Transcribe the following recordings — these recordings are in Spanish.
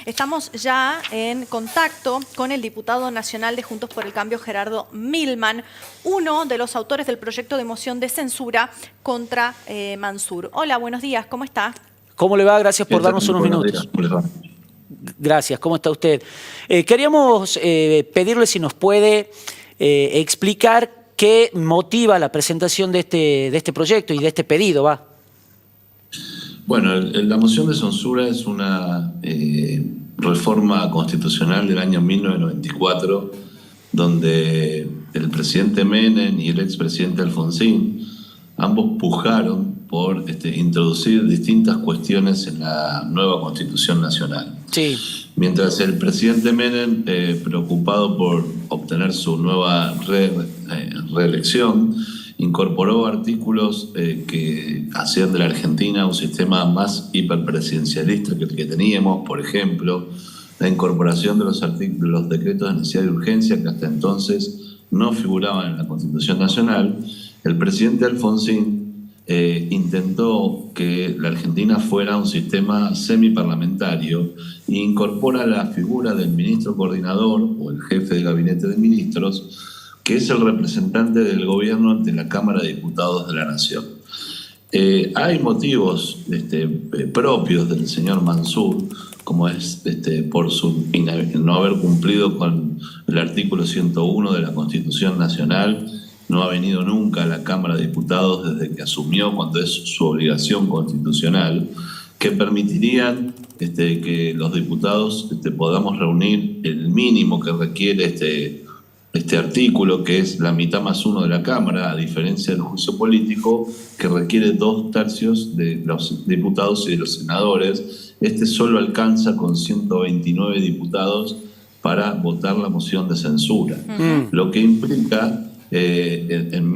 Estamos ya en contacto con el diputado nacional de Juntos por el Cambio, Gerardo Milman, uno de los autores del proyecto de moción de censura contra Mansur. Hola, buenos días, ¿cómo está? ¿Cómo le va? Gracias por darnos unos minutos. Gracias, ¿cómo está usted? Queríamos pedirle si nos puede explicar qué motiva la presentación de este proyecto y de este pedido, ¿va? Bueno, la moción de censura es una reforma constitucional del año 1994, donde el presidente Menem y el expresidente Alfonsín ambos pujaron por introducir distintas cuestiones en la nueva Constitución Nacional. Sí. Mientras el presidente Menem, preocupado por obtener su nueva reelección, incorporó artículos que hacían de la Argentina un sistema más hiperpresidencialista que el que teníamos, por ejemplo, la incorporación de los decretos de necesidad y urgencia que hasta entonces no figuraban en la Constitución Nacional. El presidente Alfonsín intentó que la Argentina fuera un sistema semiparlamentario e incorpora la figura del ministro coordinador o el jefe de gabinete de ministros, que es el representante del gobierno ante la Cámara de Diputados de la Nación. Hay motivos propios del señor Mansur, como es por su no haber cumplido con el artículo 101 de la Constitución Nacional. No ha venido nunca a la Cámara de Diputados desde que asumió, cuando es su obligación constitucional, que permitirían que los diputados podamos reunir el mínimo que requiere este artículo, que es la mitad más uno de la Cámara, a diferencia del juicio político, que requiere 2/3 de los diputados y de los senadores. Solo alcanza con 129 diputados para votar la moción de censura. Lo que implica, en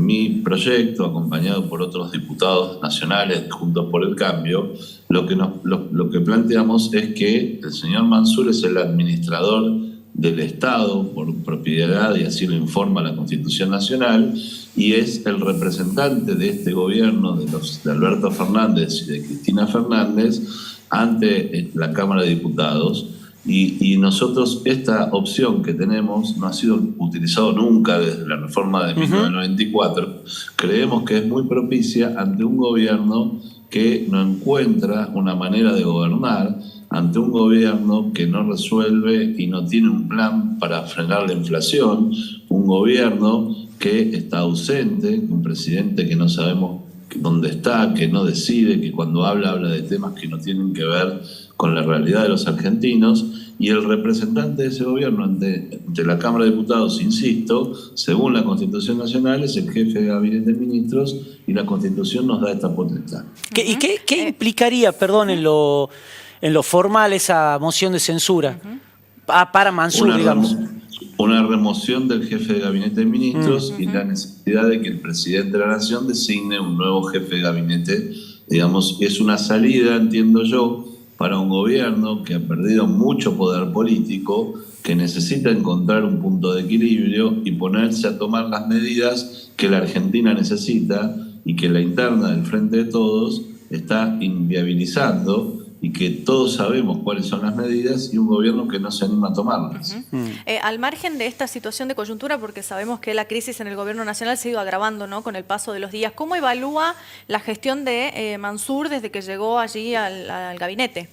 mi proyecto, acompañado por otros diputados nacionales Juntos por el Cambio, lo que planteamos es que el señor Mansur es el administrador del Estado por propiedad, y así lo informa la Constitución Nacional, y es el representante de este gobierno de Alberto Fernández y de Cristina Fernández ante la Cámara de Diputados. Y nosotros, esta opción que tenemos no ha sido utilizada nunca desde la reforma de 1994. Creemos que es muy propicia ante un gobierno que no encuentra una manera de gobernar, ante un gobierno que no resuelve y no tiene un plan para frenar la inflación, un gobierno que está ausente, un presidente que no sabemos dónde está, que no decide, que cuando habla de temas que no tienen que ver con la realidad de los argentinos, y el representante de ese gobierno ante la Cámara de Diputados, insisto, según la Constitución Nacional, es el jefe de gabinete de ministros, y la Constitución nos da esta potestad. ¿Y qué implicaría, perdón, en lo formal esa moción de censura para Mansur, digamos? Una remoción del jefe de gabinete de ministros y la necesidad de que el presidente de la Nación designe un nuevo jefe de gabinete. Digamos, es una salida, entiendo yo, para un gobierno que ha perdido mucho poder político, que necesita encontrar un punto de equilibrio y ponerse a tomar las medidas que la Argentina necesita y que la interna del Frente de Todos está inviabilizando, y que todos sabemos cuáles son las medidas, y un gobierno que no se anima a tomarlas. Al margen de esta situación de coyuntura, porque sabemos que la crisis en el gobierno nacional se ha ido agravando, ¿no?, con el paso de los días, ¿cómo evalúa la gestión de Mansur desde que llegó allí al gabinete?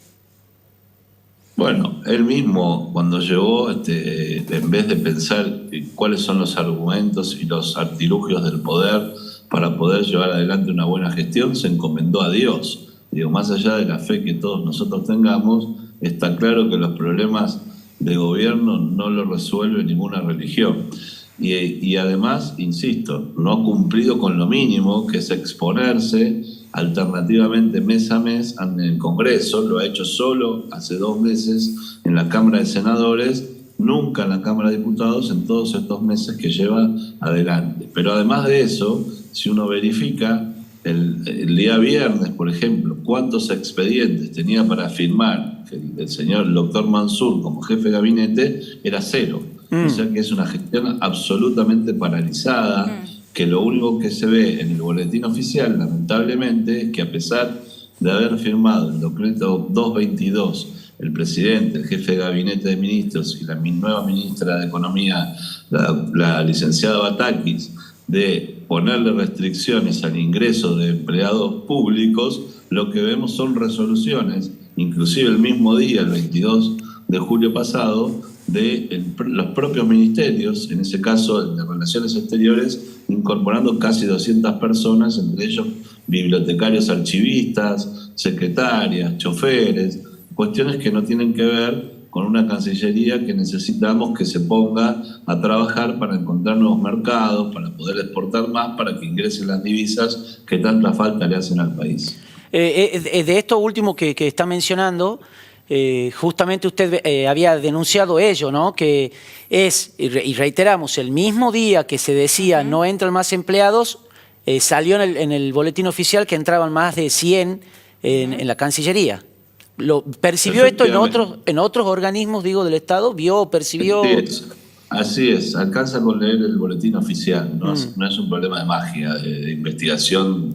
Bueno, él mismo, cuando llegó, en vez de pensar cuáles son los argumentos y los artilugios del poder para poder llevar adelante una buena gestión, se encomendó a Dios. Digo, más allá de la fe que todos nosotros tengamos, está claro que los problemas de gobierno no los resuelve ninguna religión. Y además, insisto, no ha cumplido con lo mínimo, que es exponerse alternativamente mes a mes en el Congreso. Lo ha hecho solo hace 2 meses en la Cámara de Senadores, nunca en la Cámara de Diputados en todos estos meses que lleva adelante. Pero además de eso, si uno verifica, el día viernes, por ejemplo, cuántos expedientes tenía para firmar el señor doctor Mansur como jefe de gabinete, era 0. O sea que es una gestión absolutamente paralizada, que lo único que se ve en el boletín oficial, lamentablemente, es que a pesar de haber firmado el decreto 222 el presidente, el jefe de gabinete de ministros y la nueva ministra de Economía, la licenciada Batakis, de ponerle restricciones al ingreso de empleados públicos, lo que vemos son resoluciones, inclusive el mismo día, el 22 de julio pasado, de los propios ministerios, en ese caso el de Relaciones Exteriores, incorporando casi 200 personas, entre ellos bibliotecarios archivistas, secretarias, choferes, cuestiones que no tienen que ver con una Cancillería que necesitamos que se ponga a trabajar para encontrar nuevos mercados, para poder exportar más, para que ingresen las divisas que tanta falta le hacen al país. De esto último que está mencionando, justamente usted había denunciado ello, ¿no? Que es, y reiteramos, el mismo día que se decía no entran más empleados, salió en el boletín oficial que entraban más de 100 en la Cancillería. ¿Lo percibió esto en otros organismos, digo, del Estado? ¿Vio, percibió? Así es, alcanza con leer el boletín oficial, no es un problema de magia, de investigación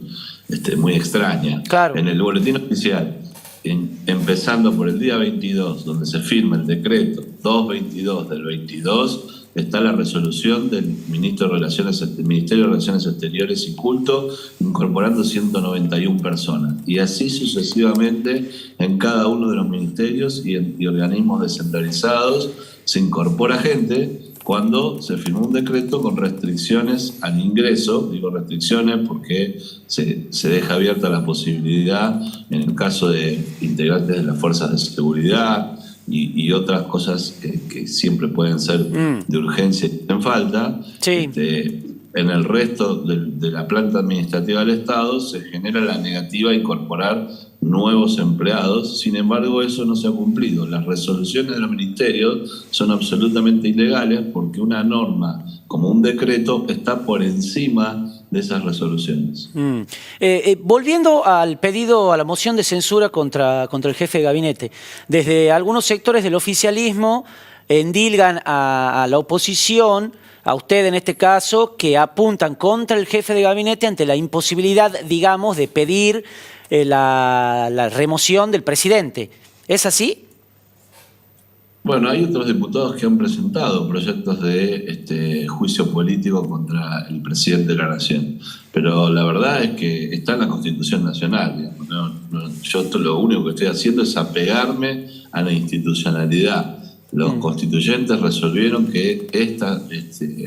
muy extraña. Claro. En el boletín oficial, empezando por el día 22, donde se firma el decreto 222 del 22, está la resolución del Ministerio de Relaciones Exteriores y Culto, incorporando 191 personas. Y así sucesivamente en cada uno de los ministerios y organismos descentralizados se incorpora gente cuando se firmó un decreto con restricciones al ingreso. Digo restricciones porque se deja abierta la posibilidad, en el caso de integrantes de las fuerzas de seguridad y otras cosas que siempre pueden ser de urgencia y en falta. Sí. En el resto de la planta administrativa del Estado se genera la negativa a incorporar nuevos empleados. Sin embargo, eso no se ha cumplido. Las resoluciones de los ministerios son absolutamente ilegales porque una norma, como un decreto, está por encima de esas resoluciones. Volviendo al pedido, a la moción de censura contra el jefe de gabinete, desde algunos sectores del oficialismo endilgan a la oposición, a usted en este caso, que apuntan contra el jefe de gabinete ante la imposibilidad, digamos, de pedir la remoción del presidente. ¿Es así? Bueno, hay otros diputados que han presentado proyectos de juicio político contra el presidente de la Nación, pero la verdad es que está en la Constitución Nacional. Digamos, yo lo único que estoy haciendo es apegarme a la institucionalidad. Los constituyentes resolvieron que esta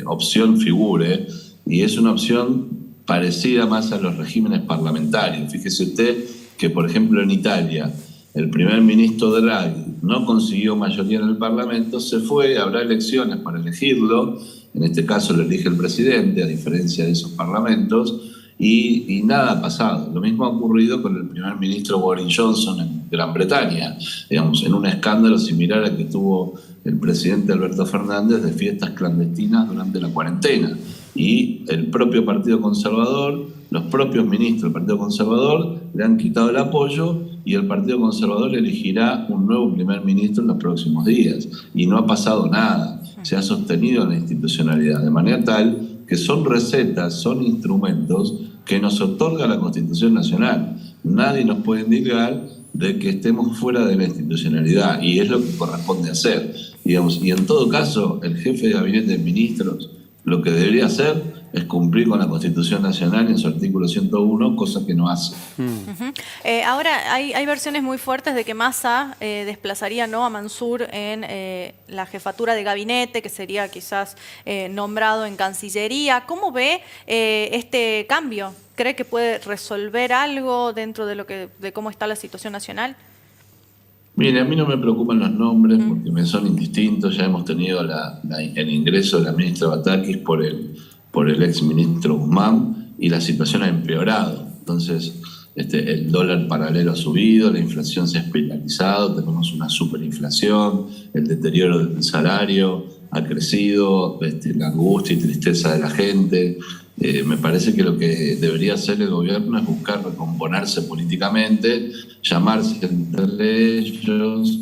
opción figure y es una opción parecida más a los regímenes parlamentarios. Fíjese usted que, por ejemplo, en Italia, el primer ministro Draghi no consiguió mayoría en el Parlamento, se fue, habrá elecciones para elegirlo, en este caso lo elige el presidente, a diferencia de esos parlamentos, y nada ha pasado. Lo mismo ha ocurrido con el primer ministro Boris Johnson en Gran Bretaña, digamos, en un escándalo similar al que tuvo el presidente Alberto Fernández de fiestas clandestinas durante la cuarentena. Y el propio Partido Conservador, los propios ministros del Partido Conservador le han quitado el apoyo y el Partido Conservador elegirá un nuevo primer ministro en los próximos días. Y no ha pasado nada, se ha sostenido la institucionalidad, de manera tal que son recetas, son instrumentos que nos otorga la Constitución Nacional. Nadie nos puede indicar de que estemos fuera de la institucionalidad y es lo que corresponde hacer. Digamos, y en todo caso, el jefe de gabinete de ministros lo que debería hacer es cumplir con la Constitución Nacional en su artículo 101, cosa que no hace. Ahora, hay versiones muy fuertes de que Massa desplazaría, ¿no?, a Mansur en la jefatura de gabinete, que sería quizás nombrado en Cancillería. ¿Cómo ve este cambio? ¿Cree que puede resolver algo dentro de cómo está la situación nacional? Mire, a mí no me preocupan los nombres porque me son indistintos. Ya hemos tenido el ingreso de la ministra Batakis por el ex ministro Guzmán y la situación ha empeorado. Entonces, el dólar paralelo ha subido, la inflación se ha espiralizado, tenemos una superinflación, el deterioro del salario ha crecido, la angustia y tristeza de la gente. Me parece que lo que debería hacer el gobierno es buscar recomponerse políticamente, llamarse entre ellos.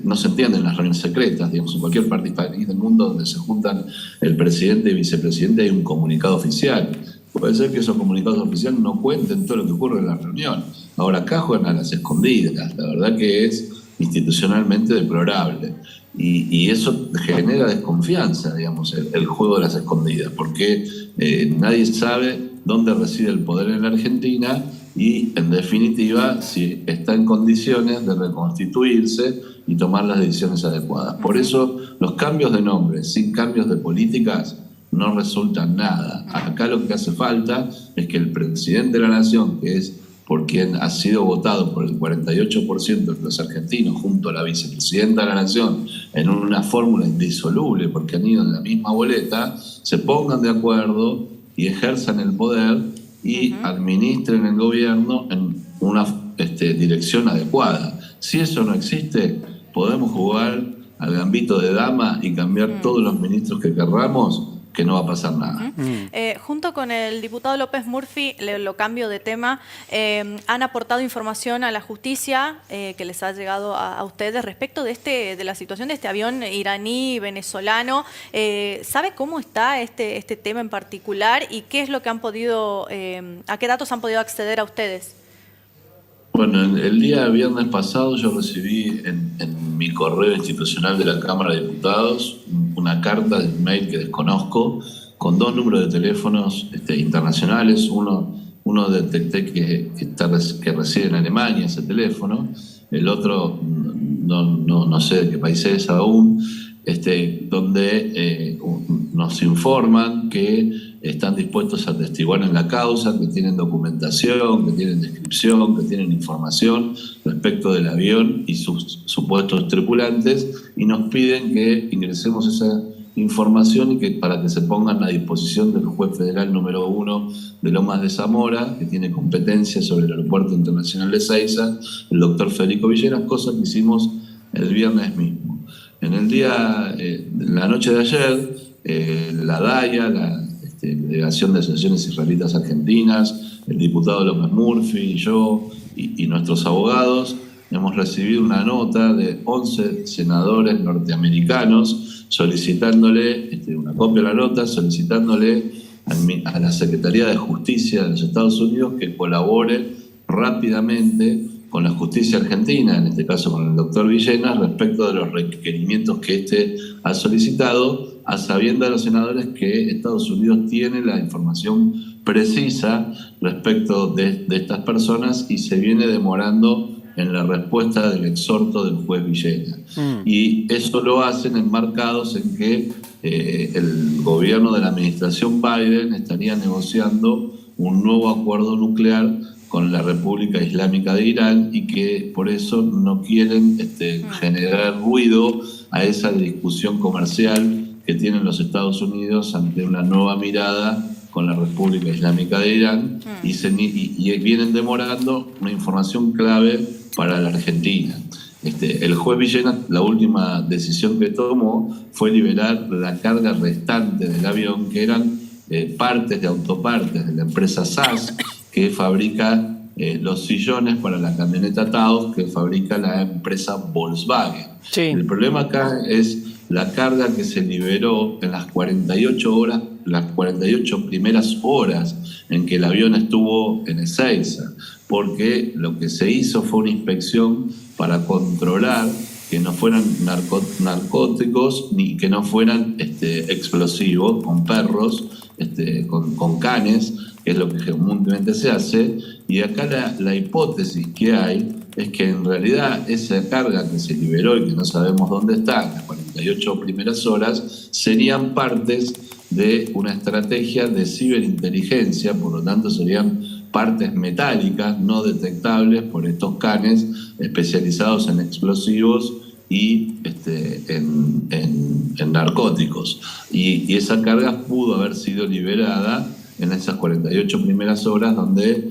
No se entienden las reuniones secretas, digamos, en cualquier país del mundo donde se juntan el presidente y vicepresidente hay un comunicado oficial. Puede ser que esos comunicados oficiales no cuenten todo lo que ocurre en la reunión. Ahora acá juegan a las escondidas. La verdad que es institucionalmente deplorable. Y eso genera desconfianza, digamos, el juego de las escondidas, porque nadie sabe dónde reside el poder en la Argentina y, en definitiva, si está en condiciones de reconstituirse y tomar las decisiones adecuadas. Por eso, los cambios de nombre sin cambios de políticas no resultan nada. Acá lo que hace falta es que el presidente de la Nación, que es por quien ha sido votado por el 48% de los argentinos, junto a la vicepresidenta de la Nación, en una fórmula indisoluble, porque han ido en la misma boleta, se pongan de acuerdo y ejerzan el poder y administren el gobierno en una dirección adecuada. Si eso no existe, podemos jugar al gambito de dama y cambiar todos los ministros que querramos, que no va a pasar nada. Junto con el diputado López Murphy, lo cambio de tema, han aportado información a la justicia que les ha llegado a ustedes respecto de la situación de este avión iraní venezolano. ¿Sabe cómo está este tema en particular y qué es lo que han podido, a qué datos han podido acceder a ustedes? Bueno, el día viernes pasado yo recibí en mi correo institucional de la Cámara de Diputados una carta de mail que desconozco con 2 números de teléfonos internacionales. Uno detecté que reside en Alemania, ese teléfono. El otro no sé de qué país es aún, donde nos informan que están dispuestos a atestiguar en la causa, que tienen documentación, que tienen descripción, que tienen información respecto del avión y sus supuestos tripulantes, y nos piden que ingresemos esa información y para que se pongan a disposición del juez federal número 1 de Lomas de Zamora, que tiene competencia sobre el Aeropuerto Internacional de Ezeiza, el doctor Federico Villegas, cosa que hicimos el viernes mismo. En el día, la noche de ayer, la DAIA, la Delegación de Asociaciones Israelitas Argentinas, el diputado López Murphy, yo y nuestros abogados, hemos recibido una nota de 11 senadores norteamericanos solicitándole, una copia de la nota, solicitándole a la Secretaría de Justicia de los Estados Unidos que colabore rápidamente con la justicia argentina, en este caso con el doctor Villegas, respecto de los requerimientos que ha solicitado, a sabiendas de los senadores que Estados Unidos tiene la información precisa respecto de estas personas y se viene demorando en la respuesta del exhorto del juez Villegas. Y eso lo hacen enmarcados en que el gobierno de la administración Biden estaría negociando un nuevo acuerdo nuclear con la República Islámica de Irán y que por eso no quieren generar ruido a esa discusión comercial que tienen los Estados Unidos ante una nueva mirada con la República Islámica de Irán y vienen demorando una información clave para la Argentina. El juez Villegas, la última decisión que tomó fue liberar la carga restante del avión, que eran partes de autopartes de la empresa SAS, que fabrica los sillones para la camioneta Taos, que fabrica la empresa Volkswagen. Sí. El problema acá es la carga que se liberó en las 48 horas, las 48 primeras horas en que el avión estuvo en Ezeiza, porque lo que se hizo fue una inspección para controlar que no fueran narcóticos ni que no fueran explosivos con perros, con canes, que es lo que comúnmente se hace, y acá la hipótesis que hay es que en realidad esa carga que se liberó y que no sabemos dónde está, en las 48 primeras horas, serían partes de una estrategia de ciberinteligencia, por lo tanto serían partes metálicas no detectables por estos canes especializados en explosivos y en narcóticos. Y esa carga pudo haber sido liberada en esas 48 primeras horas donde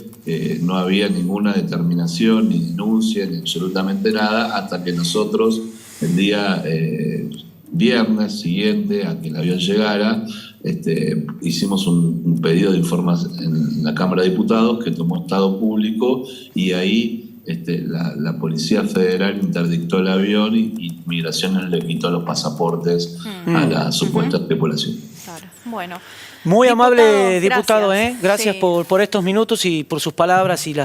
no había ninguna determinación, ni denuncia, ni absolutamente nada, hasta que nosotros el día viernes siguiente a que el avión llegara, hicimos un pedido de información en la Cámara de Diputados que tomó estado público y ahí la Policía Federal interdictó el avión y Migraciones le quitó los pasaportes a la supuesta tripulación. Claro. Bueno. Muy amable, diputado, gracias. Gracias sí. por estos minutos y por sus palabras y las